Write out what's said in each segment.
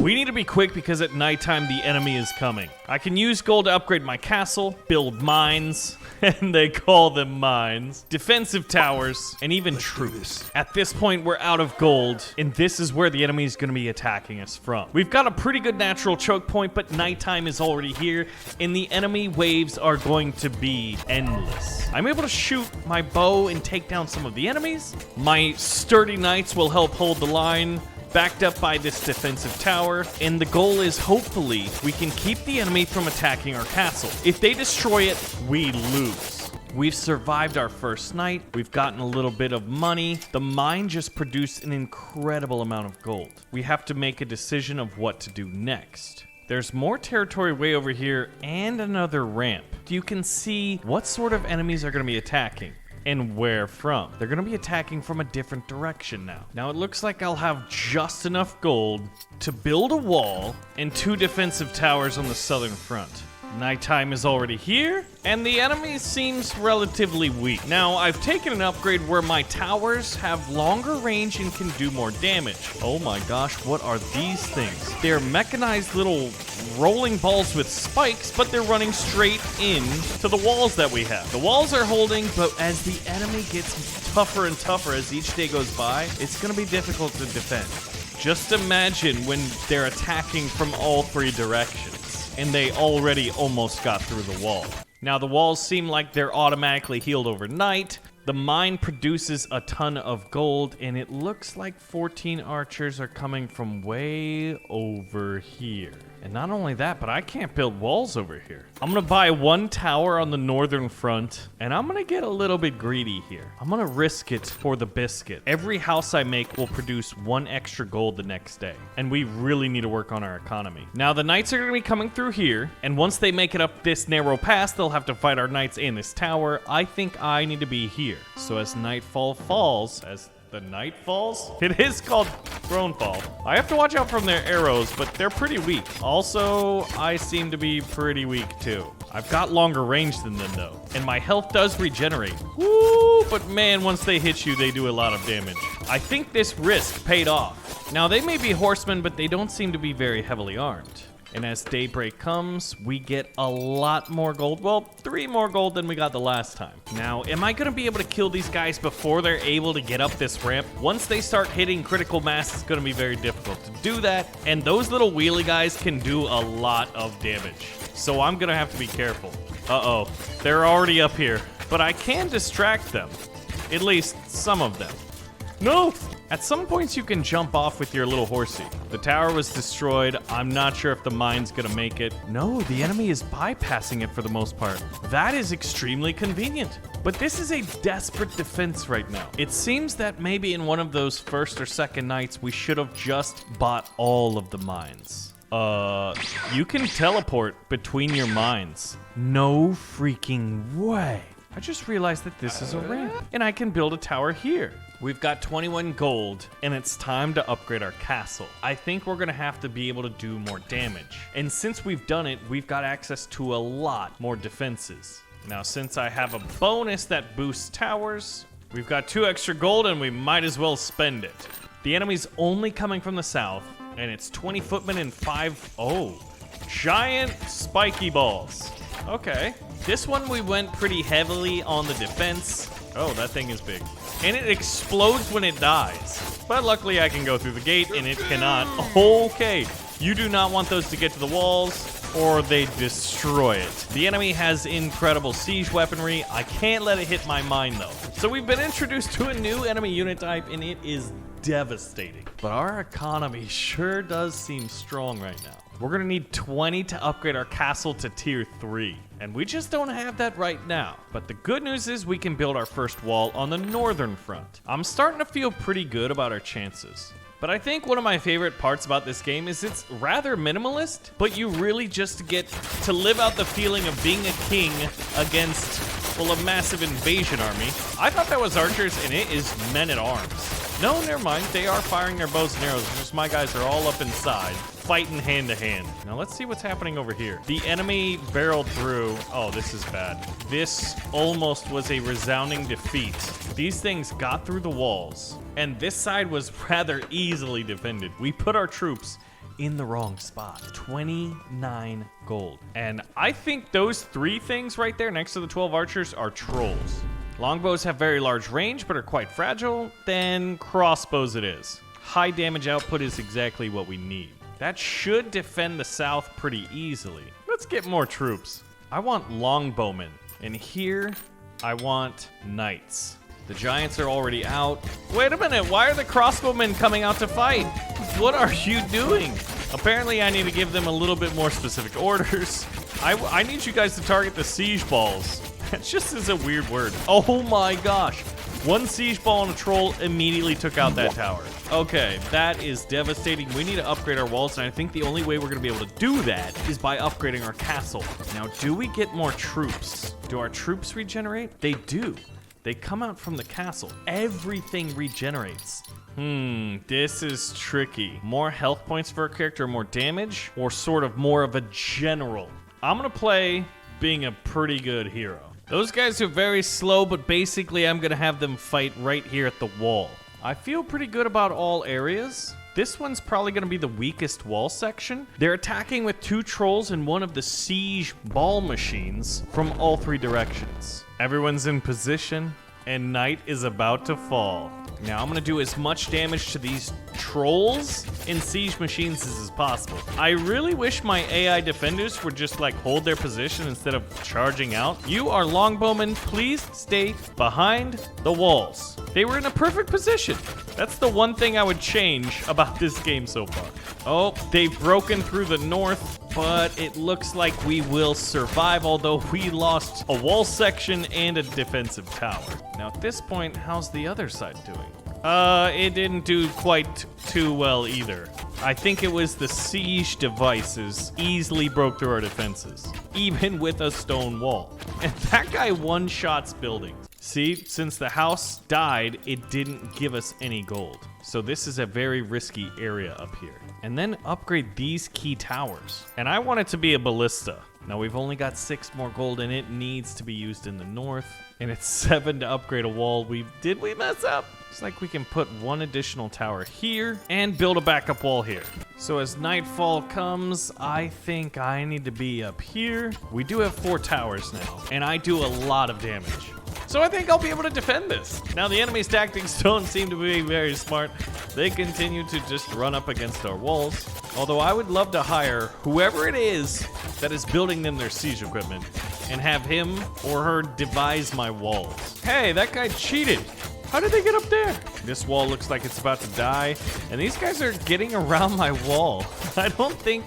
We need to be quick because at nighttime the enemy is coming. I can use gold to upgrade my castle, build mines, and they call them mines, defensive towers, and even troops. At this point, we're out of gold, and this is where the enemy is going to be attacking us from. We've got a pretty good natural choke point, but nighttime is already here, and the enemy waves are going to be endless. I'm able to shoot my bow and take down some of the enemies. My sturdy knights will help hold the line, backed up by this defensive tower, and the goal is hopefully we can keep the enemy from attacking our castle. If they destroy it, we lose. We've survived our first night, we've gotten a little bit of money. The mine just produced an incredible amount of gold. We have to make a decision of what to do next. There's more territory way over here and another ramp. You can see what sort of enemies are going to be attacking. And where from. They're gonna be attacking from a different direction now. Now it looks like I'll have just enough gold to build a wall and 2 defensive towers on the southern front. Nighttime is already here, and the enemy seems relatively weak. Now, I've taken an upgrade where my towers have longer range and can do more damage. Oh my gosh, what are these things? They're mechanized little rolling balls with spikes, but they're running straight in to the walls that we have. The walls are holding, but as the enemy gets tougher and tougher as each day goes by, it's gonna be difficult to defend. Just imagine when they're attacking from all 3 directions. And they already almost got through the wall. Now the walls seem like they're automatically healed overnight. The mine produces a ton of gold, and it looks like 14 archers are coming from way over here. And not only that, but I can't build walls over here. I'm gonna buy 1 tower on the northern front, and I'm gonna get a little bit greedy here. I'm gonna risk it for the biscuit. Every house I make will produce 1 extra gold the next day, and we really need to work on our economy. Now the knights are gonna be coming through here, and once they make it up this narrow pass, they'll have to fight our knights in this tower. I think I need to be here. So as nightfall falls, the night falls? It is called Thronefall. I have to watch out from their arrows, but they're pretty weak. Also, I seem to be pretty weak too. I've got longer range than them though, and my health does regenerate. Woo! But man, once they hit you, they do a lot of damage. I think this risk paid off. Now, they may be horsemen, but they don't seem to be very heavily armed. And as daybreak comes, we get a lot more gold. Well, 3 more gold than we got the last time. Now, am I gonna be able to kill these guys before they're able to get up this ramp? Once they start hitting critical mass, it's gonna be very difficult to do that. And those little wheelie guys can do a lot of damage. So I'm gonna have to be careful. Uh-oh, they're already up here. But I can distract them. At least some of them. No! At some points you can jump off with your little horsey. The tower was destroyed. I'm not sure if the mine's gonna make it. No, the enemy is bypassing it for the most part. That is extremely convenient. But this is a desperate defense right now. It seems that maybe in one of those first or second nights, we should have just bought all of the mines. You can teleport between your mines. No freaking way. I just realized that this is a ramp, and I can build a tower here. We've got 21 gold, and it's time to upgrade our castle. I think we're gonna have to be able to do more damage. And since we've done it, we've got access to a lot more defenses. Now, since I have a bonus that boosts towers, we've got 2 extra gold, and we might as well spend it. The enemy's only coming from the south, and it's 20 footmen and 5, giant spiky balls. Okay. This one we went pretty heavily on the defense. Oh, that thing is big. And it explodes when it dies. But luckily I can go through the gate and it cannot. Okay, you do not want those to get to the walls or they destroy it. The enemy has incredible siege weaponry. I can't let it hit my mine though. So we've been introduced to a new enemy unit type and it is devastating. But our economy sure does seem strong right now. We're gonna need 20 to upgrade our castle to tier 3. And we just don't have that right now. But the good news is we can build our first wall on the northern front. I'm starting to feel pretty good about our chances. But I think one of my favorite parts about this game is it's rather minimalist, but you really just get to live out the feeling of being a king against, well, a massive invasion army. I thought that was archers, and it is men-at-arms. No, never mind. They are firing their bows and arrows. Just my guys are all up inside, fighting hand-to-hand. Now, let's see what's happening over here. The enemy barreled through. Oh, this is bad. This almost was a resounding defeat. These things got through the walls, and this side was rather easily defended. We put our troops in the wrong spot. 29 gold. And I think those 3 things right there next to the 12 archers are trolls. Longbows have very large range, but are quite fragile. Then crossbows it is. High damage output is exactly what we need. That should defend the south pretty easily. Let's get more troops. I want longbowmen. And here, I want knights. The giants are already out. Wait a minute, why are the crossbowmen coming out to fight? What are you doing? Apparently I need to give them a little bit more specific orders. I need you guys to target the siege balls. That just is a weird word. Oh my gosh. 1 siege ball on a troll immediately took out that tower. Okay, that is devastating. We need to upgrade our walls, and I think the only way we're gonna be able to do that is by upgrading our castle. Now, do we get more troops? Do our troops regenerate? They do. They come out from the castle. Everything regenerates. This is tricky. More health points for a character, more damage, or sort of more of a general? I'm gonna play being a pretty good hero. Those guys are very slow, but basically I'm gonna have them fight right here at the wall. I feel pretty good about all areas. This one's probably gonna be the weakest wall section. They're attacking with 2 trolls and 1 of the siege ball machines from all 3 directions. Everyone's in position, and night is about to fall. Now I'm gonna do as much damage to these trolls and siege machines as is possible. I really wish my AI defenders would just like hold their position instead of charging out. You are longbowmen, please stay behind the walls. They were in a perfect position. That's the one thing I would change about this game so far. Oh, they've broken through the north, but it looks like we will survive, although we lost a wall section and a defensive tower. Now at this point, how's the other side doing? It didn't do quite too well either. I think it was the siege devices easily broke through our defenses, even with a stone wall. And that guy one-shots buildings. See, since the house died, it didn't give us any gold. So this is a very risky area up here. And then upgrade these key towers. And I want it to be a ballista. Now we've only got 6 more gold and it needs to be used in the north. And it's 7 to upgrade a wall. Did we mess up? It's like we can put 1 additional tower here and build a backup wall here. So as nightfall comes, I think I need to be up here. We do have 4 towers now, and I do a lot of damage. So I think I'll be able to defend this. Now the enemy's tactics don't seem to be very smart. They continue to just run up against our walls. Although I would love to hire whoever it is that is building them their siege equipment and have him or her devise my walls. Hey, that guy cheated. How did they get up there? This wall looks like it's about to die, and these guys are getting around my wall. I don't think,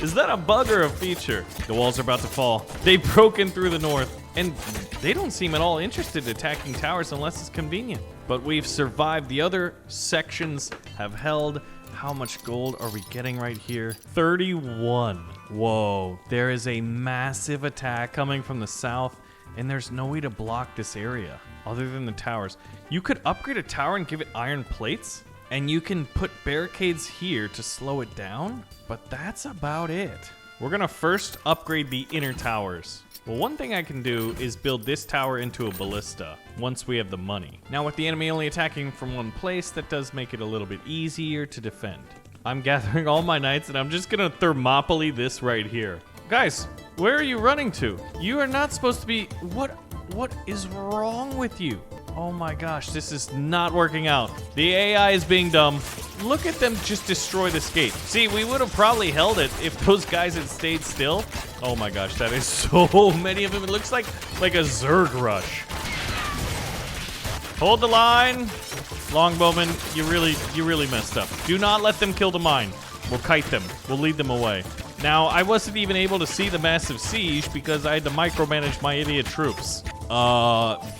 is that a bug or a feature? The walls are about to fall. They've broken through the north, and they don't seem at all interested in attacking towers unless it's convenient. But we've survived. The other sections have held. How much gold are we getting right here? 31. Whoa, there is a massive attack coming from the south, and there's no way to block this area other than the towers. You could upgrade a tower and give it iron plates, and you can put barricades here to slow it down, but that's about it. We're gonna first upgrade the inner towers. Well, one thing I can do is build this tower into a ballista once we have the money. Now with the enemy only attacking from one place, that does make it a little bit easier to defend. I'm gathering all my knights and I'm just gonna Thermopylae this right here. Guys, where are you running to? You are not supposed to be, what is wrong with you? Oh my gosh, this is not working out. The AI is being dumb. Look at them just destroy this gate. See, we would have probably held it if those guys had stayed still. Oh my gosh, that is so many of them. It looks like a Zerg rush. Hold the line. Longbowman, you really messed up. Do not let them kill the mine. We'll kite them. We'll lead them away. Now, I wasn't even able to see the massive siege because I had to micromanage my idiot troops.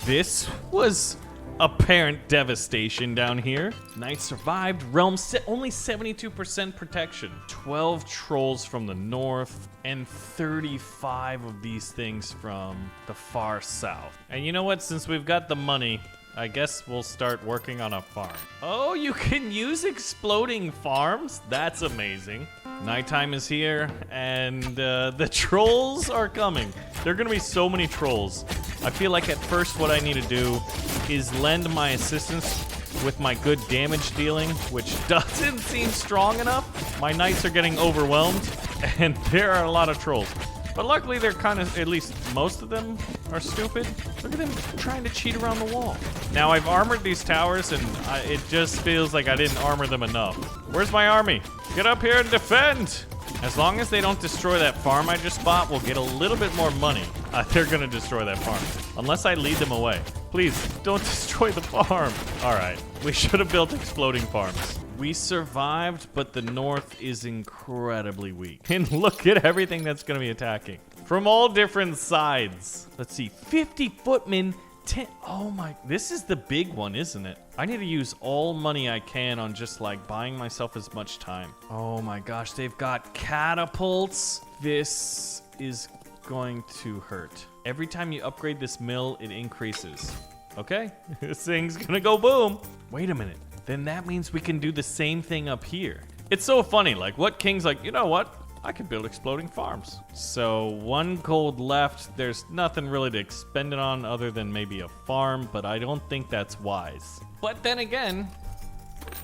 This was apparent devastation down here. Knights survived. Realm only 72% protection. 12 trolls from the north and 35 of these things from the far south. And you know what? Since we've got the money, I guess we'll start working on a farm. Oh, you can use exploding farms? That's amazing. Nighttime is here, and the trolls are coming. There are gonna be so many trolls. I feel like at first what I need to do is lend my assistance with my good damage dealing, which doesn't seem strong enough. My knights are getting overwhelmed, and there are a lot of trolls. But luckily, they're kind of, at least most of them are stupid. Look at them trying to cheat around the wall. Now, I've armored these towers, and it just feels like I didn't armor them enough. Where's my army? Get up here and defend! As long as they don't destroy that farm I just bought, we'll get a little bit more money. They're gonna destroy that farm. Unless I lead them away. Please, don't destroy the farm. All right, we should have built exploding farms. We survived, but the north is incredibly weak. And look at everything that's gonna be attacking. From all different sides. Let's see, 50 footmen, 10, oh my, this is the big one, isn't it? I need to use all money I can on just like buying myself as much time. Oh my gosh, they've got catapults. This is going to hurt. Every time you upgrade this mill, it increases. Okay, this thing's gonna go boom. Wait a minute. Then that means we can do the same thing up here. It's so funny, like what king's like, you know what? I can build exploding farms. So 1 gold left. There's nothing really to expend it on other than maybe a farm, but I don't think that's wise. But then again,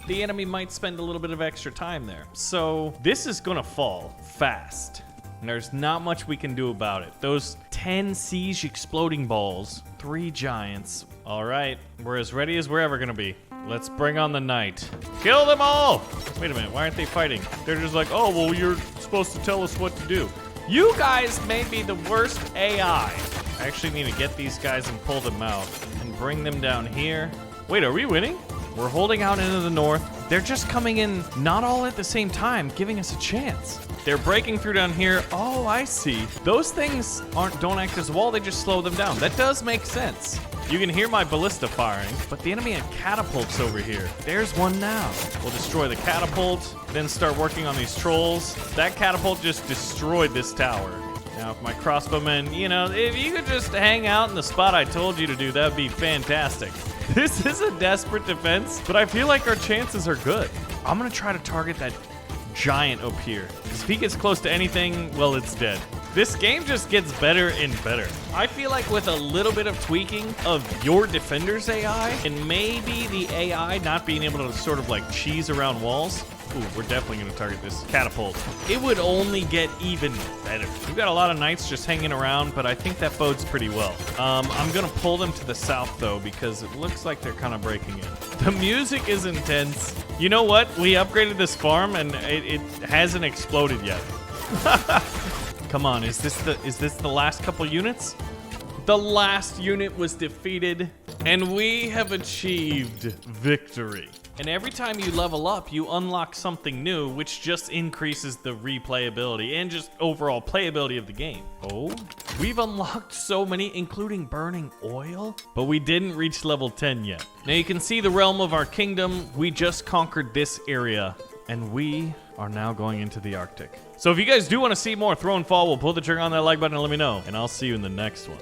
the enemy might spend a little bit of extra time there. So this is gonna fall fast. And there's not much we can do about it. Those 10 siege exploding balls, 3 giants. All right, we're as ready as we're ever gonna be. Let's bring on the knight. Kill them all! Wait a minute, why aren't they fighting? They're just like, oh, well, you're supposed to tell us what to do. You guys may be the worst AI. I actually need to get these guys and pull them out and bring them down here. Wait, are we winning? We're holding out into the north. They're just coming in not all at the same time, giving us a chance. They're breaking through down here. Oh, I see. Those things don't act as a wall, they just slow them down. That does make sense. You can hear my ballista firing, but the enemy had catapults over here. There's one now. We'll destroy the catapult, then start working on these trolls. That catapult just destroyed this tower. Now, if my crossbowmen, you know, if you could just hang out in the spot I told you to do, that'd be fantastic. This is a desperate defense, but I feel like our chances are good. I'm gonna try to target that giant up here, because if he gets close to anything, well, it's dead. This game just gets better and better. I feel like with a little bit of tweaking of your defender's AI, and maybe the AI not being able to sort of like cheese around walls, ooh, we're definitely gonna target this catapult. It would only get even better. We've got a lot of knights just hanging around, but I think that bodes pretty well. I'm gonna pull them to the south though, because it looks like they're kind of breaking in. The music is intense. You know what? We upgraded this farm and it hasn't exploded yet. Come on, is this the last couple units? The last unit was defeated, and we have achieved victory. And every time you level up, you unlock something new, which just increases the replayability and just overall playability of the game. Oh, we've unlocked so many, including burning oil, but we didn't reach level 10 yet. Now you can see the realm of our kingdom. We just conquered this area, and we are now going into the Arctic. So if you guys do want to see more Thronefall, we'll pull the trigger on that like button and let me know, and I'll see you in the next one.